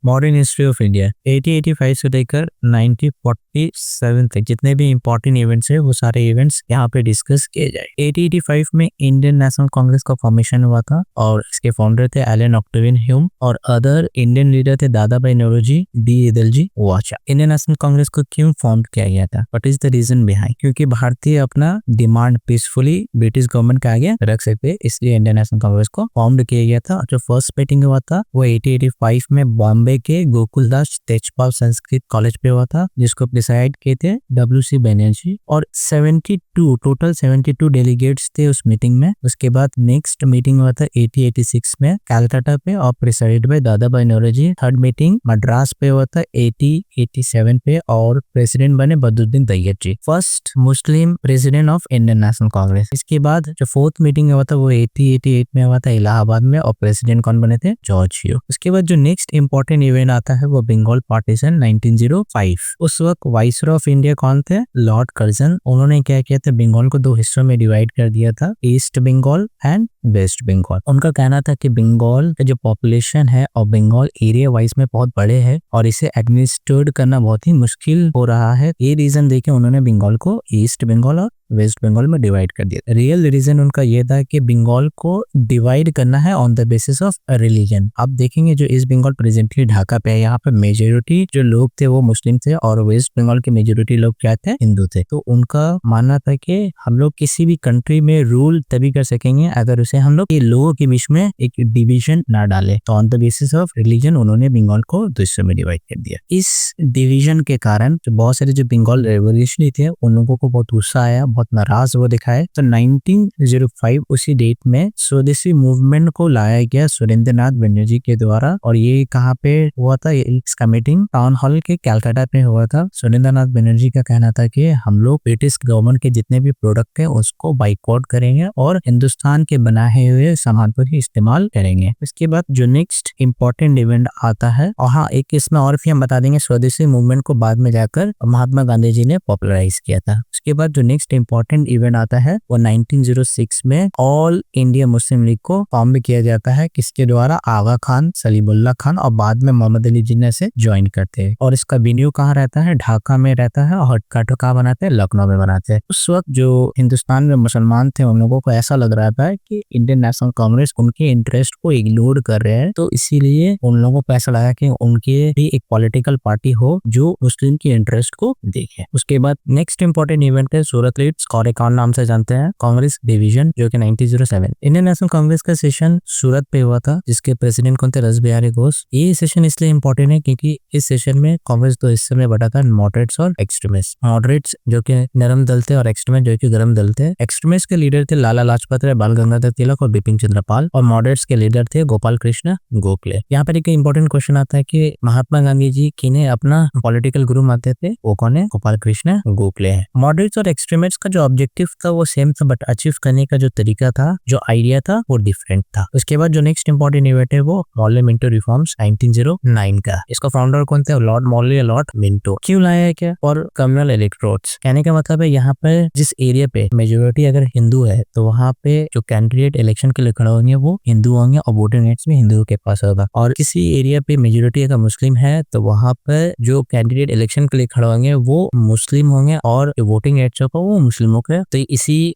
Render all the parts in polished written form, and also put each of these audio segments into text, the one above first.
Modern history of India 1885 से लेकर 1947 तक जितने भी इंपॉर्टेंट इवेंट्स है वो सारे इवेंट्स यहाँ पे डिस्कस किए जाए। 1885 में इंडियन नेशनल कांग्रेस का फॉर्मेशन हुआ था और इसके फाउंडर थे एलन ऑक्टेवियन ह्यूम और अदर इंडियन लीडर थे दादा भाई नौरोजी, डी इदलजी वाचा। इंडियन नेशनल कांग्रेस को क्यों फॉर्म किया गया था? What is the reason behind? क्योंकि भारतीय अपना डिमांड पीसफुली ब्रिटिश गवर्नमेंट के आगे रख सकते, इसलिए इंडियन नेशनल कांग्रेस को फॉर्म किया गया था। जो फर्स्ट मीटिंग हुआ था वो 1885 में बॉम्बे के गोकुलदास तेजपाल संस्कृत कॉलेज पे हुआ था, जिसको प्रिसाइड किए थे डब्ल्यू.सी. बनर्जी और 72 डेलीगेट्स थे उस मीटिंग में। उसके बाद नेक्स्ट मीटिंग हुआ था 1886 में कलकत्ता पे और प्रिसाइडेड बाय दादा भाई नौरोजी। थर्ड मीटिंग मद्रास पे हुआ था 1887 पे और प्रेसिडेंट बने Badruddin Tyabji, first Muslim president of Indian National Congress. इसके बाद जो फोर्थ मीटिंग हुआ था वो 1888 में हुआ था इलाहाबाद में और प्रेसिडेंट कौन बने थे? जॉर्ज ह्यू। उसके बाद जो नेक्स्ट इंपॉर्टेंट इवेंट आता है वो बंगाल पार्टीशन 1905। उस वक्त वाइसरॉय ऑफ इंडिया कौन थे? Lord Curzon. उन्होंने क्या किया था? बंगाल को दो हिस्सों में डिवाइड कर दिया था, east Bengal and west Bengal. उनका कहना था कि बंगाल का जो पॉपुलेशन है और बंगाल एरिया वाइज में बहुत बड़े हैं और इसे एडमिनिस्ट्रेट करना बहुत ही मुश्किल हो रहा है। ये रीजन देके उन्होंने बंगाल को ईस्ट बंगाल और वेस्ट बंगाल में डिवाइड कर दिया। रियल रीजन उनका ये था कि बंगाल को डिवाइड करना है on the basis of religion. आप देखेंगे जो ईस्ट बंगाल प्रेजेंटली ढाका पे है, यहाँ पे मेजोरिटी जो लोग थे वो मुस्लिम थे और वेस्ट बंगाल के मेजोरिटी लोग क्या थे? हिंदू थे। तो उनका मानना था कि हम लोग किसी भी कंट्री में रूल तभी कर सकेंगे अगर उसे हम लोग ये लोगों के बीच में एक डिवीजन ना डाले। तो on the basis of religion उन्होंने बंगाल को दो हिस्सों में डिवाइड कर दिया। इस डिवीजन के कारण जो बहुत सारे जो बंगाल रेवोल्यूशनरी थे उन लोगों को बहुत गुस्सा आया, बहुत नाराज वो दिखाए। तो 1905 उसी डेट में स्वदेशी मूवमेंट को लाया गया सुरेंद्रनाथ बनर्जी के द्वारा। और ये कहाँ पे हुआ था? इसका मीटिंग टाउन हॉल के कलकत्ता पे हुआ था। सुरेंद्रनाथ बनर्जी का कहना था कि हम लोग ब्रिटिश गवर्नमेंट के जितने भी प्रोडक्ट है उसको बाइकआउट करेंगे और हिंदुस्तान के बनाए हुए सामान पर ही इस्तेमाल करेंगे। इसके बाद जो नेक्स्ट इंपॉर्टेंट इवेंट आता है, और हाँ एक इसमें और भी हम बता देंगे, स्वदेशी मूवमेंट को बाद में जाकर महात्मा गांधी जी ने पॉपुलराइज किया था। उसके बाद जो नेक्स्ट इंपॉर्टेंट इवेंट आता है वो 1906 में ऑल इंडिया मुस्लिम लीग को फॉर्म किया जाता है, किसके द्वारा? आगा खान, सलीमुल्लाह खान और बाद में मोहम्मद अली जिन्ना से ज्वाइन करते हैं। और इसका वेन्यू कहाँ रहता है? ढाका में रहता है और हेडक्वार्टर कहाँ बनाते हैं? लखनऊ में बनाते हैं। उस वक्त जो हिंदुस्तान में मुसलमान थे उन लोगों को ऐसा लग रहा था कि इंडियन नेशनल कांग्रेस उनके इंटरेस्ट को इग्नोर कर रहे हैं, तो इसीलिए उन लोगों को ऐसा लगा कि उनके भी एक पॉलिटिकल पार्टी हो जो मुस्लिम की इंटरेस्ट को देखे। उसके बाद नेक्स्ट इंपॉर्टेंट इवेंट है सूरत लीड्स कॉरेकॉन नाम से जानते हैं कांग्रेस डिवीजन, जो कि 1907 इंडियन नेशनल कांग्रेस का सेशन सूरत पे हुआ था, जिसके प्रेसिडेंट कौन थे? रासबिहारी घोष। ये सेशन इसलिए इंपॉर्टेंट है क्योंकि इस सेशन में कांग्रेस दो हिस्से में बटा था, मॉडरेट्स और एक्सट्रीमिस्ट। मॉडरेट्स जो कि नरम दल थे और एक्सट्रीमिस्ट जो कि गरम दल थे। एक्सट्रीमिस्ट के लीडर थे लाला लाजपत राय, बाल गंगाधर तिलक और बिपिन चंद्र पाल, और मॉडरेट्स के लीडर थे गोपाल कृष्ण गोखले। यहाँ पर एक इंपॉर्टेंट क्वेश्चन आता है कि महात्मा गांधी जी किन्हें अपना पॉलिटिकल गुरु मानते थे? वो कौन है? गोपाल कृष्ण गोखले हैं। मॉडरेट्स और एक्सट्रीमिस्ट का जो ऑब्जेक्टिव था वो सेम था, बट अचीव करने का जो तरीका था, जो आइडिया था वो डिफरेंट था। उसके बाद जो नेक्स्ट इंपॉर्टेंट इवेंट है वो मॉर्ले मिंटो रिफॉर्म्स 1909 का। इसका फाउंडर कौन थे? Lord Morley, Lord Minto. क्यों लाया है? क्या? और कम्युनल इलेक्ट्रोड्स। कहने का मतलब है यहाँ पर जिस एरिया पे मेजोरिटी अगर हिंदू है तो वहाँ पे जो कैंडिडेट इलेक्शन के लिए खड़ा होंगे वो हिंदू होंगे और वोटिंग राइट्स भी हिंदुओं के पास होगा। और किसी एरिया पे मेजोरिटी अगर मुस्लिम है तो वहाँ पर जो कैंडिडेट इलेक्शन के लिए खड़ा होंगे वो मुस्लिम होंगे और वोटिंग राइट्स होगा वो मुस्लिमों के। तो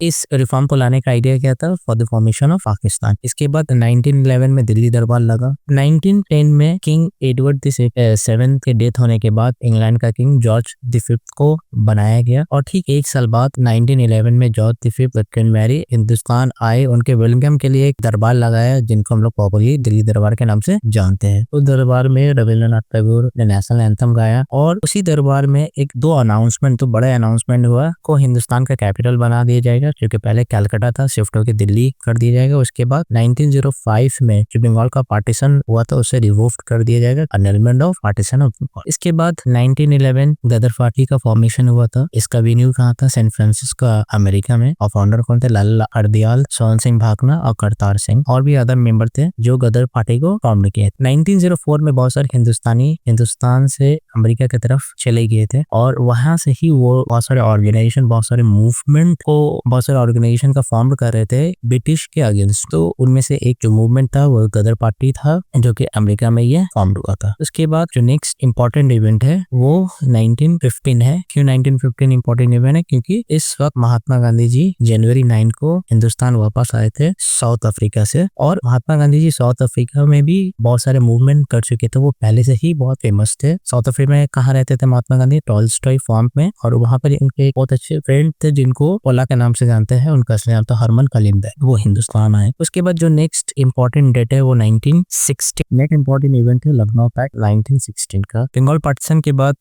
इस रिफॉर्म को लाने का आइडिया क्या था? For the formation of Pakistan. इसके बाद 1911 में दिल्ली दरबार लगा। 1910 में किंग एडवर्ड VII के डेथ होने के बाद इंग्लैंड का किंग जॉर्ज V को बनाया गया। और ठीक एक साल बाद 1911 में George V queen Mary Hindustan आए, उनके वेलकम के लिए एक दरबार लगाया जिनको हम लोग पॉपुलरली दिल्ली दरबार के नाम से जानते हैं। उस दरबार में रविंद्रनाथ टैगोर ने नेशनल एंथम गाया और उसी दरबार में एक दो अनाउंसमेंट, तो बड़ा अनाउंसमेंट हुआ को हिंदुस्तान का कैपिटल बना दिया जाएगा, क्योंकि पहले कलकत्ता था, शिफ्ट होकर दिल्ली कर दिया जाएगा। उसके बाद 1905 में जो बंगाल का पार्टीशन हुआ था उसे रिवोव कर दिया जाएगा, annulment of partition of Bengal. इसके बाद 1911 गदर पार्टी का फॉर्मेशन हुआ था। इसका वेन्यू कहाँ था? सैन फ्रांसिस्को अमेरिका में। और फाउंडर कौन थे? लाला हरदयाल, सोहन सिंह भाकना और करतार सिंह, और भी अदर मेंबर थे जो गदर पार्टी को फॉर्म किए। 1904 में बहुत सारे हिंदुस्तानी हिंदुस्तान से अमेरिका की तरफ चले गए थे और वहां से ही वो बहुत सारे ऑर्गेनाइजेशन, बहुत सारे मूवमेंट को बहुत सारे ऑर्गेनाइजेशन का फॉर्म कर रहे थे ब्रिटिश के अगेंस्ट। तो उनमें से एक जो मूवमेंट था वो गदर पार्टी था, जो कि अमेरिका में ये फॉर्म हुआ था। उसके बाद जो नेक्स्ट इंपॉर्टेंट इवेंट है वो 1915 है। क्यों 1915 इंपॉर्टेंट इवेंट है? क्योंकि इस वक्त महात्मा गांधी जी जनवरी 9 को हिंदुस्तान वापस आए थे साउथ अफ्रीका से। और महात्मा गांधी जी साउथ अफ्रीका में भी बहुत सारे मूवमेंट कर चुके थे, वो पहले से ही बहुत फेमस थे। साउथ अफ्रीका में कहाँ रहते थे महात्मा गांधी? टॉल्स्टॉय फार्म में। और वहां पर उनके बहुत अच्छे फ्रेंड थे जिनको पोला के नाम से जानते हैं, उनका असली नाम था हरमन कलिंदर। वो हिंदुस्तान आए। उसके बाद जो नेक्स्ट इंपॉर्टेंट डेट है वो 1916। नेक्स्ट इंपॉर्टेंट इवेंट है लखनऊ पैक्ट 1916 का। बंगाल पार्टीशन के बाद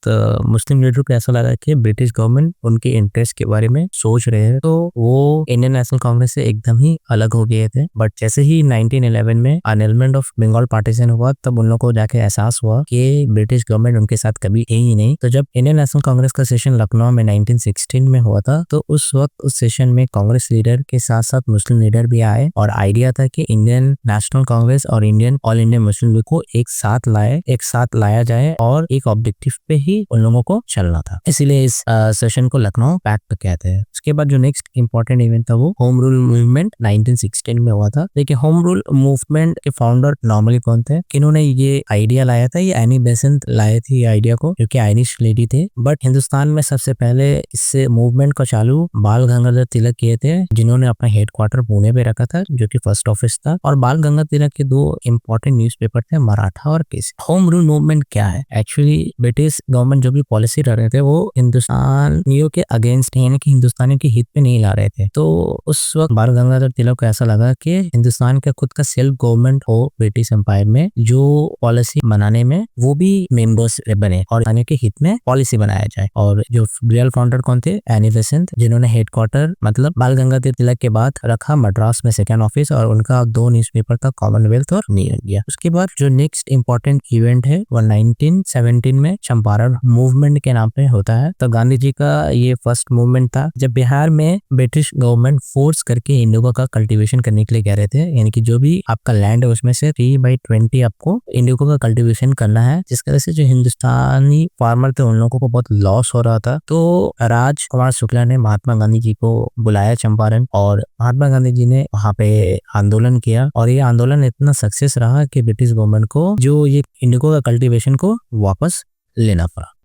मुस्लिम लीडर को ऐसा लगा कि ब्रिटिश गवर्नमेंट उनके इंटरेस्ट के बारे में सोच रहे हैं, तो वो इंडियन नेशनल कांग्रेस से एकदम ही अलग हो गए थे। बट जैसे ही 1911 में अनेलमेंट ऑफ बंगाल पार्टीशन हुआ, तब उन लोगों को जाके एहसास हुआ कि ब्रिटिश गवर्नमेंट उनके साथ कभी है ही नहीं। तो जब इंडियन नेशनल कांग्रेस का सेशन लखनऊ में 1916 में हुआ था, तो उस वक्त उस सेशन में कांग्रेस लीडर के साथ साथ मुस्लिम लीडर भी आए और आइडिया था कि इंडियन नेशनल कांग्रेस और Indian all Indian Muslim league को एक साथ लाया जाए और एक ऑब्जेक्टिव पे ही उन लोगों को चलना था। इसीलिए इस सेशन को लखनऊ पैक्ट कहते हैं। उसके बाद जो नेक्स्ट इंपॉर्टेंट इवेंट था वो होम रूल मूवमेंट 1916 में हुआ था। देखिए होम रूल मूवमेंट के फाउंडर नॉर्मली कौन थे? किन्होंने ये आइडिया लाया था? ये एनी बेसेंट लाए थे ये आइडिया को, जो कि आयरिश लेडी थे। बट हिंदुस्तान में सबसे पहले इस मूवमेंट को चालू बाल गंगाधर तिलक किए थे, जिन्होंने अपना हेडक्वार्टर पुणे पे रखा था, जो कि फर्स्ट ऑफिस था। और बाल गंगाधर तिलक के दो इंपॉर्टेंट न्यूज़पेपर थे, मराठा और केसरी। होम रूल मूवमेंट क्या है? एक्चुअली ब्रिटिश गवर्नमेंट जो भी पॉलिसी रह रहे थे वो हिंदुस्तानियों के अगेंस्ट, यानी कि हिंदुस्तानियों के हित पे नहीं ला रहे थे। तो उस वक्त बाल गंगाधर तिलक को ऐसा लगा कि हिंदुस्तान का खुद का सेल्फ गवर्नमेंट हो ब्रिटिश एम्पायर में, जो पॉलिसी बनाने में वो भी मेंबर्स बने और हिंदुस्तानियों के हित में पॉलिसी बनाया जाए। और जो रियल फाउंडर कौन थे? एनी बेसेंट, जिन्होंने हेडक्वार्टर मतलब बाल गंगाधर तिलक के बाद रखा मद्रास में सेकंड ऑफिस, और उनका दो न्यूज़पेपर था, कॉमनवेल्थ और न्यू इंडिया। उसके बाद जो नेक्स्ट इंपॉर्टेंट इवेंट है वो 1917 में चंपारण मूवमेंट के नाम पे होता है। तो गांधी जी का ये फर्स्ट मूवमेंट था जब बिहार में ब्रिटिश गवर्नमेंट फोर्स करके इंडिगो का कल्टीवेशन करने के लिए कह रहे थे, यानी कि जो भी आपका लैंड है उसमें से 3/20 आपको इंडिगो का कल्टीवेशन करना है, जिसकी वजह से जो हिंदुस्तानी फार्मर थे उन लोगों को बहुत लॉस हो रहा था। तो राजकुमार शुक्ला ने महात्मा गांधी जी को बुलाया चंपारण, और महात्मा गांधी जी ने वहां पे आंदोलन किया, और ये आंदोलन इतना सक्सेस रहा कि ब्रिटिश गवर्नमेंट को जो ये इंडिगो का कल्टीवेशन को वापस लेना पड़ा।